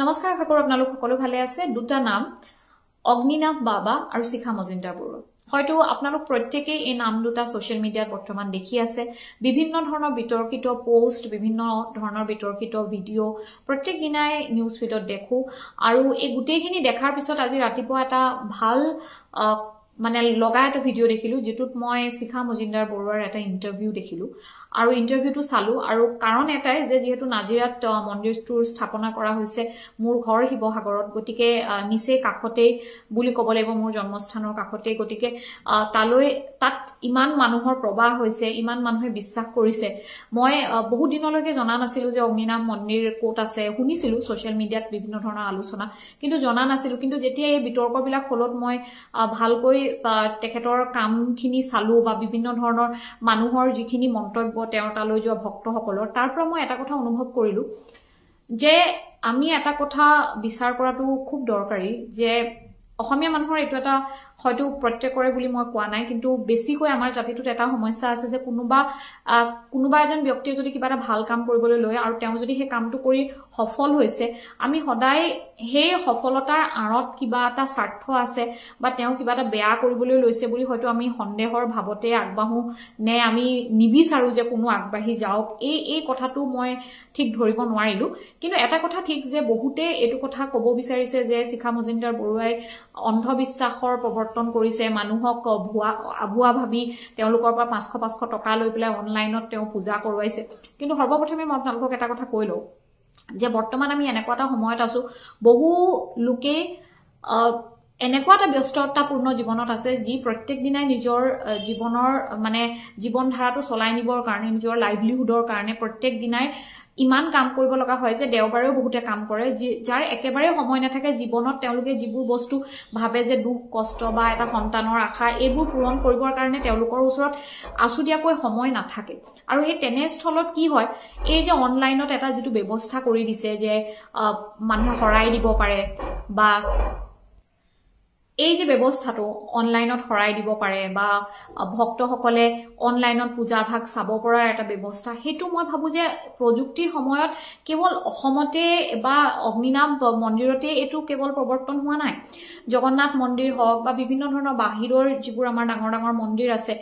নমস্কাৰ আশা কৰো আপোনালোক সকলো ভালে আছে দুটা নাম অগ্নিনাভ বাবা আৰু শিখা মজিন্দৰ বৰুৱা হয়তো আপোনালোক প্ৰত্যেকই এই নাম দুটা সোশ্যাল মিডিয়াত বৰ্তমান দেখি আছে বিভিন্ন ধৰণৰ বিতৰ্কিত পোষ্ট বিভিন্ন ধৰণৰ বিতৰ্কিত ভিডিও প্ৰত্যেক দিনাই নিউজ ফিডত দেখো আৰু এই গুটেইখিনি দেখাৰ পিছত আজি ৰাতিপুৱা এটা ভাল মানে লগা এটা ভিডিও দেখিলো যেটোত মই শিখা মজিন্দৰ বৰুৱাৰ এটা ইন্টাৰভিউ দেখিলো আৰু ইন্টাৰভিউটো চালো আৰু কাৰণ এটাই যে যেহেতু নাজিৰাত মন্দিৰটোৰ স্থাপনা কৰা হৈছে মোৰ ঘৰ শিৱসাগৰত গটিকে নিচে কাখতে বুলি ক'ব লাগিব মোৰ জন্মস্থানৰ কাখতে গটিকে তাত ইমান মানুহৰ প্ৰবাহ হৈছে ইমান মানুহে বিশ্বাস কৰিছে মই বহু দিনলৈকে জনা নাছিলো যে অগ্নিনাভ মন্দিৰ কোট আছে শুনিছিলো সোশ্যাল মিডিয়াত বিভিন্ন ধৰণৰ আলোচনা কিন্তু জনা নাছিলো কিন্তু যেতিয়া এই বিতৰ্কবিলাক হলত মই ভালকৈ তেখেতৰ কামখিনি চালু বা বিভিন্ন ধৰণৰ মানুহৰ যিখিনি মন্তব্য তেওঁৰ তালৈ যোৱা ভক্তসকলৰ তাৰ পৰা মই এটা কথা অনুভৱ কৰিলো যে আমি এটা কথা বিচাৰ কৰাটো খুব দৰকাৰী যে অসমীয়া মানুহৰ এটো এটা হয়তো প্ৰত্যেকৰে বুলি মই কোৱা নাই কিন্তু বেছিকৈ আমাৰ জাতিটোত এটা সমস্যা আছে যে কোনোবা এজন ব্যক্তিয়ে যদি কিবা এটা ভাল কাম কৰিবলৈ লয় আৰু তেওঁ যদি সেই কামটো কৰি সফল হৈছে আমি সদায় সেই সফলতাৰ আঁৰত কিবা এটা স্বাৰ্থ আছে বা তেওঁ কিবা এটা বেয়া কৰিবলৈ লৈছে বুলি হয়তো আমি সন্দেহৰ ভাৱতে আগবাঢ়ো নে আমি নিবিচাৰো যে কোনো আগবাঢ়ি যাওক এই কথাটো মই ঠিক ধৰিব নোৱাৰিলো কিন্তু এটা কথা ঠিক যে বহুতে এটো কথা ক'ব বিচাৰিছে যে শিখা মজিন্দৰ বৰুৱাই অন্ধবিশ্বাসৰ প্ৰৱৰ্তন কৰিছে মানুহক ভুৱা ভাবি তেওঁলোকৰ পৰা 500 টকা লৈ পেলাই অনলাইনত তেওঁ পূজা কৰোৱাইছে কিন্তু সৰ্বপ্ৰথমে মই আপোনালোকক এটা কথা কৈ লওঁ যে বৰ্তমান আমি এনেকুৱা এটা সময়ত আছো বহু লোকে এনেকুৱা এটা ব্যস্ততাপূৰ্ণ জীৱনত আছে যি প্ৰত্যেক দিনাই নিজৰ জীৱনৰ মানে জীৱন ধাৰাটো চলাই নিবৰ কাৰণে নিজৰ লাইভলিহুডৰ কাৰণে প্ৰত্যেক দিনাই ইমান কাম কৰিব লগা হয় যে দেওবাৰেও বহুতে কাম কৰে যাৰ একেবাৰে সময় নাথাকে জীৱনত তেওঁলোকে যিবোৰ বস্তু ভাবে যে দুখ কষ্ট বা এটা সন্তানৰ আশা এইবোৰ পূৰণ কৰিবৰ কাৰণে তেওঁলোকৰ ওচৰত আছুদিয়াকৈ সময় নাথাকে আৰু সেই তেনেস্থলত কি হয় এই যে অনলাইনত এটা যেটো ব্যৱস্থা কৰি দিছে যে মানুহে হৰাই দিব পাৰে বা এই যে ব্যৱস্থাটো অনলাইনত হৰাই দিব পাৰে বা ভক্তসকলে অনলাইনত পূজা ভাগ চাব পৰাৰ এটা ব্যৱস্থা হেতু মই ভাবো যে প্ৰযুক্তিৰ সময়ত কেৱল অসমতে বা অগ্নিনাভ মন্দিৰতে এটো কেৱল প্ৰৱৰ্তন হোৱা নাই জগন্নাথ মন্দিৰ হওক বা বিভিন্ন ধৰণৰ বাহিৰৰ যিবোৰ আমাৰ ডাঙৰ মন্দিৰ আছে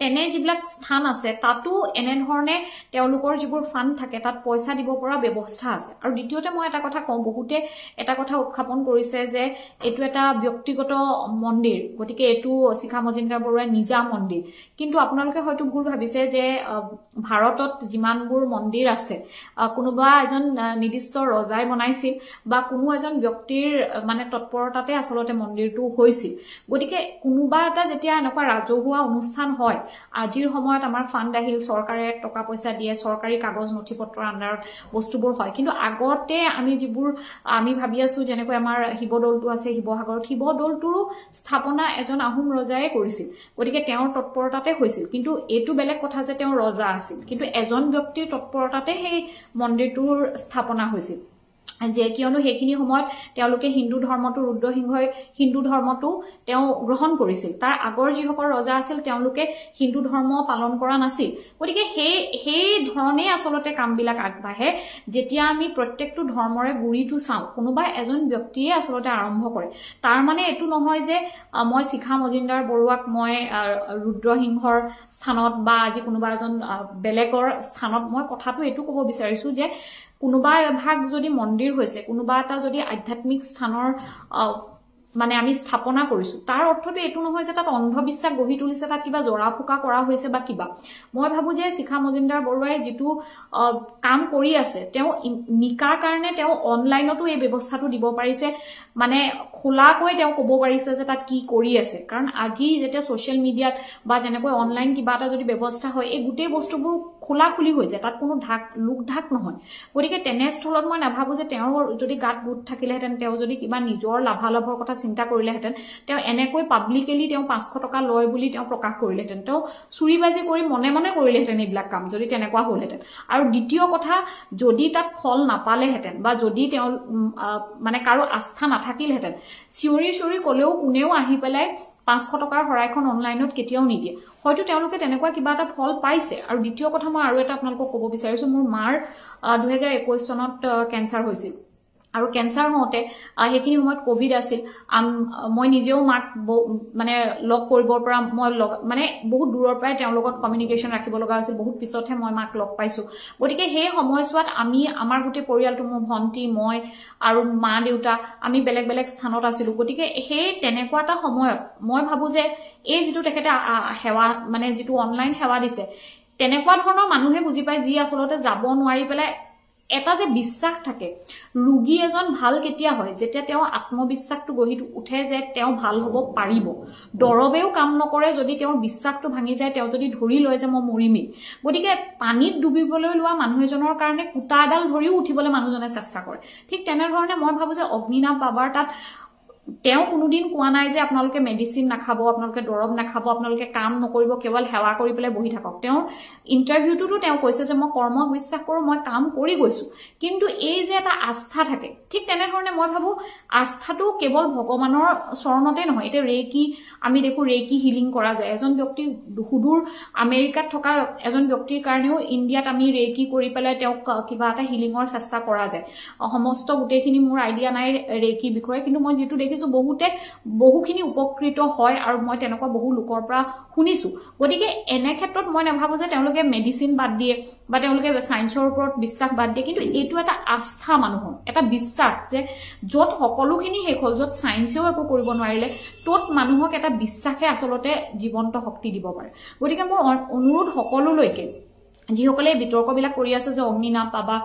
তেনে যিবিলাক স্থান আছে তাতো এনে ধৰণে তেওঁলোকৰ যিবোৰ ফান্ড থাকে তাত পইচা দিব পৰা ব্যৱস্থা আছে আৰু দ্বিতীয়তে মই এটা কথা কম বহুতে এটা কথা উত্থাপন কৰিছে যে এটো এটা ব্যক্তিগত মন্দিৰ গটিকে এটো শিখা মজিন্দৰ বৰুৱাৰ নিজা মন্দিৰ কিন্তু আপোনালোকে হয়তো ভুল ভাবিছে যে ভাৰতত যিমানবোৰ মন্দিৰ আছে কোনোবা এজন নিৰ্দিষ্ট ৰজাই বনাইছিল বা কোনো এজন ব্যক্তিৰ মানে তৎপৰতাতে আসলতে মন্দিৰটো হৈছিল গটিকে কোনোবা এটা যেতিয়া এনেকুৱা ৰাজহুৱা অনুষ্ঠান হয় আজিৰ সময়ত আমাৰ ফান্ড আহিল চৰকাৰে টকা পইচা দিয়ে চৰকাৰী কাগজ নথিপত্ৰৰ আন্ডাৰত বস্তুবোৰ হয় কিন্তু আগতে আমি যিবোৰ আমি ভাবি আছো যেনেকৈ আমাৰ শিৱদৌলটো আছে শিৱসাগৰত শিৱদৌলটোৰো স্থাপনা এজন আহোম ৰজাই কৰিছিল গটিকে তেওঁৰ তৎপৰতাতে হৈছিল কিন্তু এটো বেলেগ কথা যে তেওঁ ৰজা আছিল কিন্তু এজন ব্যক্তিৰ তৎপৰতাতে সেই মন্দিৰটোৰ স্থাপনা হৈছিল যে কিয়নো হেখিনি সময়ত তেওঁলোকে হিন্দু ধৰ্মটো ৰুদ্ৰসিংহই হিন্দু ধৰ্মটো তেওঁ গ্ৰহণ কৰিছিল তাৰ আগৰ যিসকল ৰজা আছিল তেওঁলোকে হিন্দু ধৰ্ম পালন কৰা নাছিল গতিকে সেই ধৰণে আসলতে কামবিলাক আগবাঢ়ে যেতিয়া আমি প্ৰত্যেকটো ধৰ্মৰে গুৰিটো চাওঁ কোনোবা এজন ব্যক্তিয়ে আসলতে আৰম্ভ কৰে তাৰ মানে এটো নহয় যে মই শিখা মজিন্দৰ বৰুৱাক মই ৰুদ্ৰসিংহৰ স্থানত বা আজি কোনোবা এজন বেলেগৰ স্থানত মই কথাটো এটো ক'ব বিচাৰিছো যে কোনোবা ভাগ যদি মন্দিৰ হৈছে কোনোবা এটা যদি আধ্যাত্মিক স্থানৰ মানে আমি স্থাপনা কৰিছো তাৰ অৰ্থটো এটো নহয় যে তাত অন্ধবিশ্বাস গঢ়ি তুলিছে তাত কিবা জৰা ফুকা কৰা হৈছে বা কিবা মই ভাবো যে শিখা মজিন্দৰ বৰুৱাই যেটো কাম কৰি আছে তেওঁ নিকাৰ কাৰণে তেওঁ অনলাইনতো এই ব্যৱস্থাটো দিব পাৰিছে মানে খোলাকৈ তেওঁ ক'ব পাৰিছে যে তাত কি কৰি আছে কাৰণ আজি যেতিয়া সোশ্যাল মিডিয়াত বা যেনেকৈ অনলাইন কিবা এটা যদি ব্যৱস্থা হয় এই গুটেই বস্তুবোৰ খোলাখুলি হৈ যায় তাত কোনো লুক ঢাক নহয় গতিকে তেনেস্থলত মই নাভাবো যে তেওঁৰ যদি গাত গুট থাকিলেহেঁতেন তেওঁ যদি কিবা নিজৰ লাভালাভৰ কথা চিন্তা কৰিলেহেঁতেন তেওঁ এনেকৈ পাব্লিকেলি তেওঁ 500 টকা লয় বুলি তেওঁ প্ৰকাশ কৰিলেহেঁতেন তেওঁ চুৰিবাজি কৰি মনে মনে কৰিলেহেঁতেন এইবিলাক কাম যদি তেনেকুৱা হ'লহেঁতেন আৰু দ্বিতীয় কথা যদি তাত ফল নাপালেহেঁতেন বা যদি তেওঁ মানে কাৰো আস্থা নাথাকিলহেঁতেন চিঞৰি ক'লেও কোনেও আহি পেলাই 500 টকাৰ হৰাইখন অনলাইনত কেতিয়াও নিদিয়ে হয়তো তেওঁলোকে তেনেকুৱা কিবা এটা ফল পাইছে আৰু দ্বিতীয় কথা মই আৰু এটা আপোনালোকক ক'ব বিচাৰিছো মোৰ মাৰ 2021 চনত কেন্সাৰ হৈছিল আৰু কেঞ্চাৰ হওঁতে সেইখিনি সময়ত কোভিড আছিল মই নিজেও মাক মানে লগ কৰিবৰ পৰা মই মানে বহুত দূৰৰ পৰাই তেওঁৰ লগত কমিউনিকেশ্যন ৰাখিব লগা হৈছিল বহুত পিছতহে মই মাক লগ পাইছো গতিকে সেই সময়ছোৱাত আমি আমাৰ গোটেই পৰিয়ালটো মোৰ ভণ্টি মই আৰু মা দেউতা আমি বেলেগ বেলেগ স্থানত আছিলো গতিকে সেই তেনেকুৱা এটা সময়ত মই ভাবো যে এই যিটো তেখেতে সেৱা মানে যিটো অনলাইন সেৱা দিছে তেনেকুৱা ধৰণৰ মানুহে বুজি পায় যি আচলতে যাব নোৱাৰি পেলাই এটা যে বিশ্বাস থাকে ৰোগী এজন ভাল কেতিয়া হয় যেতিয়া তেওঁ আত্মবিশ্বাসটো গঢ়ি উঠে যে তেওঁ ভাল হ'ব পাৰিব দৰবেও কাম নকৰে যদি তেওঁৰ বিশ্বাসটো ভাঙি যায় তেওঁ যদি ধৰি লয় যে মই মৰিমেই গতিকে পানীত ডুবিবলৈ লোৱা মানুহ এজনৰ কাৰণে কুটা এডাল ধৰিও উঠিবলৈ মানুহজনে চেষ্টা কৰে ঠিক তেনেধৰণে মই ভাবো যে অগ্নিনাভ বাবাৰ তাত তেওঁ কোনোদিন কোৱা নাই যে আপোনালোকে মেডিচিন নাখাব আপোনালোকে দৰব নাখাব আপোনালোকে কাম নকৰিব কেৱল সেৱা কৰি পেলাই বহি থাকক তেওঁৰ ইণ্টাৰভিউটোতো তেওঁ কৈছে যে মই কৰ্মক বিশ্বাস কৰোঁ মই কাম কৰি গৈছো কিন্তু এই যে এটা আস্থা থাকে ঠিক তেনেধৰণে মই ভাবো আস্থাটো কেৱল ভগৱানৰ চৰণতে নহয় এতিয়া ৰেকি আমি দেখো ৰেকি হিলিং কৰা যায় এজন ব্যক্তি সুদূৰ আমেৰিকাত থকা এজন ব্যক্তিৰ কাৰণেও ইণ্ডিয়াত আমি ৰেকি কৰি পেলাই তেওঁক কিবা এটা হিলিঙৰ চেষ্টা কৰা যায় সমস্ত গোটেইখিনি মোৰ আইডিয়া নাই ৰেকি বিষয়ে কিন্তু মই যিটো দেখিছো বহুতে বহুখিনি উপকৃত হয় আৰু মই তেনেকুৱা বহু লোকৰ পৰা শুনিছো গতিকে এনে ক্ষেত্ৰত মই নাভাবো যে তেওঁলোকে মেডিচিন বাদ দিয়ে বা তেওঁলোকে সায়েন্সৰ ওপৰত বিশ্বাস বাদ দিয়ে কিন্তু এইটো এটা আস্থা মানুহৰ এটা বিশ্বাস যে য'ত সকলোখিনি শেষ হ'ল য'ত সায়েন্সেও একো কৰিব নোৱাৰিলে ত'ত মানুহক এটা বিশ্বাসে আচলতে জীৱন্ত শক্তি দিব পাৰে গতিকে মোৰ অনুৰোধ সকলোলৈকে যিসকলে বিতৰ্কবিলাক কৰি আছে যে অগ্নিনাভ বাবা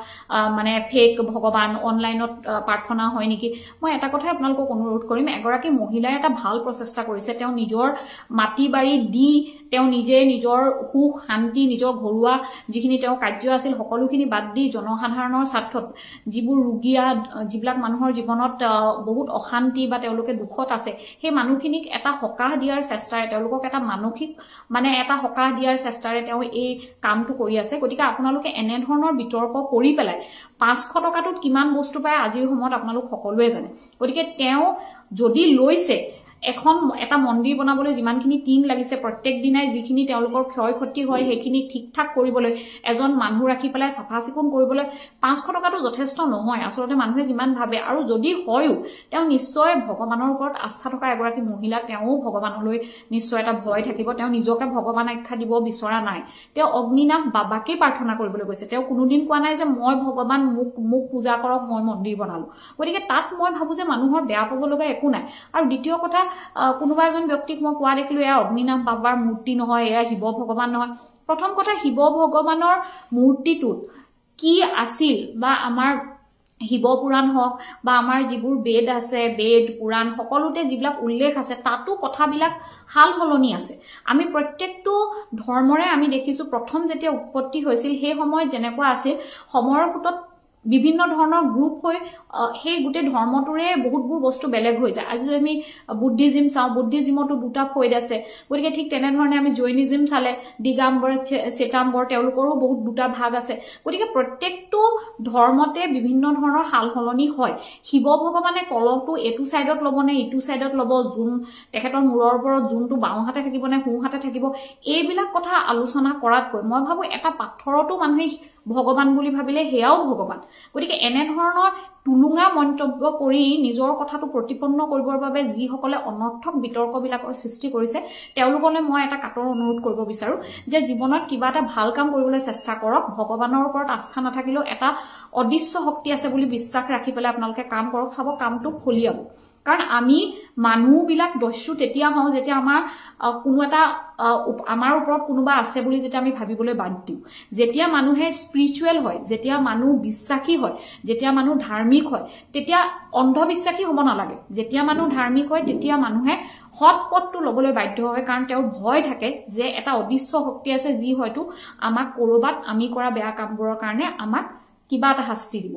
মানে ফেক ভগৱান অনলাইনত প্ৰাৰ্থনা হয় নেকি মই এটা কথাই আপোনালোকক অনুৰোধ কৰিম এগৰাকী মহিলাই এটা ভাল প্ৰচেষ্টা কৰিছে তেওঁ নিজৰ মাটি বাৰী দি তেওঁ নিজে নিজৰ সুখ শান্তি নিজৰ ঘৰুৱা যিখিনি তেওঁ কাৰ্য আছিল সকলোখিনি বাদ দি জনসাধাৰণৰ স্বাৰ্থত যিবোৰ ৰোগীয়া যিবিলাক মানুহৰ জীৱনত বহুত অশান্তি বা তেওঁলোকে দুখত আছে সেই মানুহখিনিক এটা সকাহ দিয়াৰ চেষ্টাৰে তেওঁলোকক এটা মানসিক মানে এটা সকাহ দিয়াৰ চেষ্টাৰে তেওঁ এই কামটো কৰি আছে গতিকে আপোনালোকে এনে ধৰণৰ বিতৰ্ক কৰি পেলাই 500 টকাটোত কিমান বস্তু পায় আজিৰ সময়ত আপোনালোক সকলোৱে জানে গতিকে তেওঁ যদি লৈছে এখন এটা মন্দিৰ বনাবলৈ যিমানখিনি টিন লাগিছে প্ৰত্যেক দিনাই যিখিনি তেওঁলোকৰ ক্ষয় ক্ষতি হয় সেইখিনি ঠিকঠাক কৰিবলৈ এজন মানুহ ৰাখি পেলাই চাফা চিকুণ কৰিবলৈ 500 টকাটো যথেষ্ট নহয় আচলতে মানুহে যিমান ভাবে আৰু যদি হয়ও তেওঁ নিশ্চয় ভগৱানৰ ওপৰত আস্থা থকা এগৰাকী মহিলা তেওঁ ভগৱানলৈ নিশ্চয় এটা ভয় থাকিব তেওঁ নিজকে ভগৱান আখ্যা দিব বিচৰা নাই তেওঁ অগ্নিনাভ বাবাকে প্ৰাৰ্থনা কৰিবলৈ গৈছে তেওঁ কোনোদিন কোৱা নাই যে মই ভগৱান মোক পূজা কৰক মই মন্দিৰ বনালো গতিকে তাত মই ভাবো যে মানুহৰ বেয়া পাব লগা একো নাই আৰু দ্বিতীয় কথা কোনোবা এজন ব্যক্তিক মই কোৱা দেখিলো এয়া অগ্নিনাভ বাবাৰ মূৰ্তি নহয় এয়া শিৱ ভগৱান নহয় প্ৰথম কথা শিৱ ভগৱানৰ মূৰ্তিটোত কি আছিল বা আমাৰ শিৱ পুৰাণ হওক বা আমাৰ যিবোৰ বেদ আছে বেদ পুৰাণ সকলোতে যিবিলাক উল্লেখ আছে তাতো কথাবিলাক হাল সলনি আছে আমি প্ৰত্যেকটো ধৰ্মৰে আমি দেখিছো প্ৰথম যেতিয়া উৎপত্তি হৈছিল সেই সময়ত যেনেকুৱা আছিল সময়ৰ খুঁটত বিভিন্ন ধৰণৰ গ্ৰুপ হৈ সেই গোটেই ধৰ্মটোৰে বহুতবোৰ বস্তু বেলেগ হৈ যায় আজি আমি বুদ্ধিজিম চাওঁ বুদ্ধিজিমতো দুটা ফৈদ আছে গতিকে ঠিক তেনেধৰণে আমি জৈনিজিম চালে দিগাম্বৰ শ্বেতাম্বৰ তেওঁলোকৰো বহুত দুটা ভাগ আছে গতিকে প্ৰত্যেকটো ধৰ্মতে বিভিন্ন ধৰণৰ হাল সলনি হয় শিৱ ভগৱানে কলহটো এইটো সাইডত ল'ব নে ইটো সাইডত ল'ব জোন তেখেতৰ মূৰৰ ওপৰত জোনটো বাওঁ হাতে থাকিব নে সোঁ হাতে থাকিব এইবিলাক কথা আলোচনা কৰাতকৈ মই ভাবো এটা পাথৰতো মানুহে ভগৱান বুলি ভাবিলে হেয়াও ভগৱান গতিকে এনে ধৰণৰ টুলুঙা মন্তব্য কৰি নিজৰ কথাটো প্ৰতিপন্ন কৰিবৰ বাবে যিসকলে অনৰ্থক বিতৰ্কবিলাকৰ সৃষ্টি কৰিছে তেওঁলোকলৈ মই এটা কাটৰ অনুৰোধ কৰিব বিচাৰো যে জীৱনত কিবা এটা ভাল কাম কৰিবলৈ চেষ্টা কৰক ভগৱানৰ ওপৰত আস্থা নাথাকিলেও এটা অদৃশ্য শক্তি আছে বুলি বিশ্বাস ৰাখি পেলাই আপোনালোকে কাম কৰক চাব কামটো ফলিয়াব কাৰণ আমি মানুহবিলাক দস্যু তেতিয়া হওঁ যেতিয়া আমাৰ কোনো এটা আমাৰ ওপৰত কোনোবা আছে বুলি যেতিয়া আমি ভাবিবলৈ বাদ দিওঁ যেতিয়া মানুহে স্পিৰিচুৱেল হয় যেতিয়া মানুহ বিশ্বাসী হয় যেতিয়া মানুহ ধাৰ্মিক হয় তেতিয়া অন্ধবিশ্বাসী হ'ব নালাগে যেতিয়া মানুহ ধাৰ্মিক হয় তেতিয়া মানুহে সৎ পথটো ল'বলৈ বাধ্য হয় কাৰণ তেওঁৰ ভয় থাকে যে এটা অদৃশ্য শক্তি আছে যি হয়তো আমাক কৰবাত আমি কৰা বেয়া কামবোৰৰ কাৰণে আমাক কিবা এটা শাস্তি দিব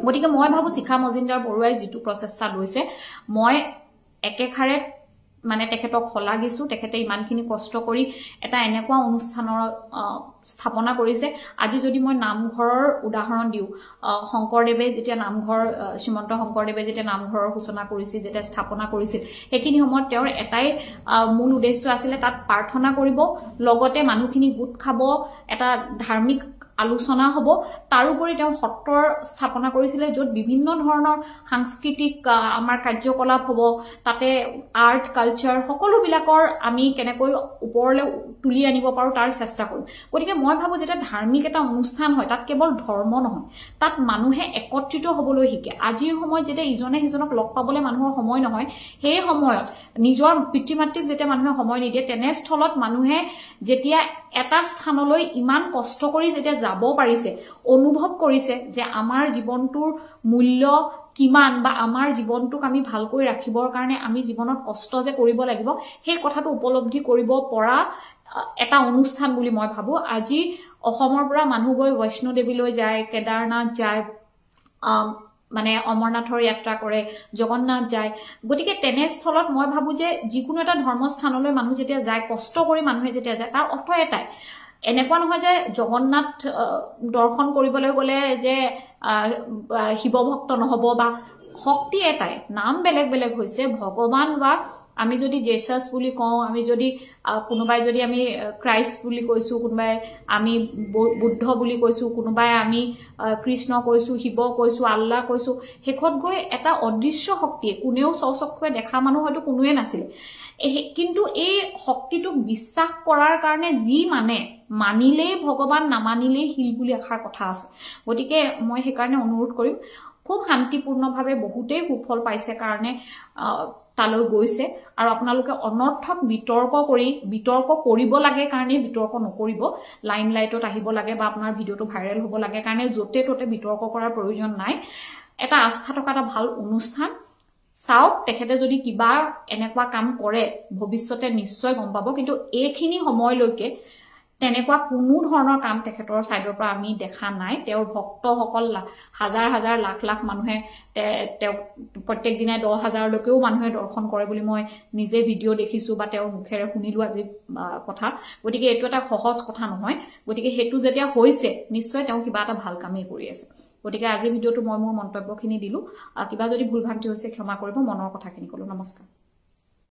গতিকে মই ভাবো শিখা মজিন্দৰ বৰুৱাই যিটো প্ৰচেষ্টা লৈছে মই একেখাৰে মানে তেখেতক শলাগিছো তেখেতে ইমানখিনি কষ্ট কৰি এটা এনেকুৱা অনুষ্ঠানৰ স্থাপনা কৰিছে আজি যদি মই নামঘৰৰ উদাহৰণ দিওঁ শংকৰদেৱে যেতিয়া নামঘৰ শ্ৰীমন্ত শংকৰদেৱে যেতিয়া নামঘৰৰ সূচনা কৰিছিল যেতিয়া স্থাপনা কৰিছিল সেইখিনি সময়ত তেওঁৰ এটাই মূল উদ্দেশ্য আছিল তাত প্ৰাৰ্থনা কৰিব লগতে মানুহখিনি গোট খাব এটা ধাৰ্মিক আলোচনা হ'ব তাৰোপৰি তেওঁ সত্ৰৰ স্থাপনা কৰিছিলে য'ত বিভিন্ন ধৰণৰ সাংস্কৃতিক আমাৰ কাৰ্যকলাপ হ'ব তাতে আৰ্ট কালচাৰ সকলোবিলাকৰ আমি কেনেকৈ ওপৰলৈ তুলি আনিব পাৰো তাৰ চেষ্টা কৰিম গতিকে মই ভাবো যেটা ধাৰ্মিক এটা অনুষ্ঠান হয় তাত কেৱল ধৰ্ম নহয় তাত মানুহে একত্ৰিত হ'বলৈ শিকে আজিৰ সময়ত যেটা ইজনে সিজনক লগ পাবলৈ মানুহৰ সময় নহয় সেই সময়ত নিজৰ পিতৃ-মাতৃক যেতিয়া মানুহে সময় নিদিয়ে তেনেস্থলত মানুহে যেতিয়া এটা স্থানলৈ ইমান কষ্ট কৰি যেতিয়া যাব পাৰিছে অনুভৱ কৰিছে যে আমাৰ জীৱনটোৰ মূল্য কিমান বা আমাৰ জীৱনটোক আমি ভালকৈ ৰাখিবৰ কাৰণে আমি জীৱনত কষ্ট যে কৰিব লাগিব সেই কথাটো উপলব্ধি কৰিব পৰা এটা অনুষ্ঠান বুলি মই ভাবো আজি অসমৰ পৰা মানুহ গৈ বৈষ্ণোদেৱীলৈ যায় কেদাৰনাথ যায় মানে অমৰনাথৰ যাত্ৰা কৰে জগন্নাথ যায় গতিকে তেনেস্থলত মই ভাবো যে যিকোনো এটা ধৰ্মস্থানলৈ মানুহ যেতিয়া যায় কষ্ট কৰি মানুহে যেতিয়া যায় তাৰ অৰ্থ এটাই এনেকুৱা নহয় যে জগন্নাথ দৰ্শন কৰিবলৈ গ'লে যে শিৱ ভক্ত নহব বা শক্তি এটাই নাম বেলেগ বেলেগ হৈছে ভগৱান বা আমি যদি জেসাস বুলি কওঁ আমি যদি কোনোবাই যদি আমি ক্ৰাইষ্ট বুলি কৈছো কোনোবাই আমি বুদ্ধ বুলি কৈছো কোনোবাই আমি কৃষ্ণ কৈছো শিৱ কৈছো আল্লাহ কৈছো হেখত গৈ এটা অদৃশ্য শক্তি কোনেও স্বচক্ষুৱে দেখা মানুহ হয়তো কোনোৱে নাছিল কিন্তু এই শক্তিটোক বিশ্বাস কৰাৰ কাৰণে যি মানিলেই ভগৱান নামানিলেই হিল বুলি এষাৰ কথা আছে গতিকে মই সেই কাৰণে অনুৰোধ কৰিম খুব শান্তিপূৰ্ণভাৱে বহুতেই সুফল পাইছে কাৰণে তালৈ গৈছে আৰু আপোনালোকে অনৰ্থক বিতৰ্ক কৰিব লাগে কাৰণে বিতৰ্ক নকৰিব লাইন লাইটত আহিব লাগে বা আপোনাৰ ভিডিওটো ভাইৰেল হ'ব লাগে কাৰণে যতে ততে বিতৰ্ক কৰাৰ প্ৰয়োজন নাই এটা আস্থা থকা এটা ভাল অনুষ্ঠান চাওক তেখেতে যদি কিবা এনেকুৱা কাম কৰে ভৱিষ্যতে নিশ্চয় গম পাব কিন্তু এইখিনি সময়লৈকে তেনেকুৱা কোনো ধৰণৰ কাম তেখেতৰ সাইডৰ পৰা আমি দেখা নাই তেওঁৰ ভক্তসকল হাজাৰ হাজাৰ লাখ লাখ মানুহে তেওঁ প্ৰত্যেক দিনাই 10,000 লোকেও মানুহে দৰ্শন কৰে বুলি মই নিজে ভিডিও দেখিছো বা তেওঁৰ মুখেৰে শুনিলো আজি কথা গতিকে এটো এটা সহজ কথা নহয় গতিকে হেতু যেতিয়া হৈছে নিশ্চয় তেওঁ কিবা এটা ভাল কামেই কৰি আছে গতিকে আজি ভিডিওটো মই মোৰ মন্তব্যখিনি দিলো কিবা যদি ভুল ভ্ৰান্তি হৈছে ক্ষমা কৰিব মনৰ কথাখিনি কলো নমস্কাৰ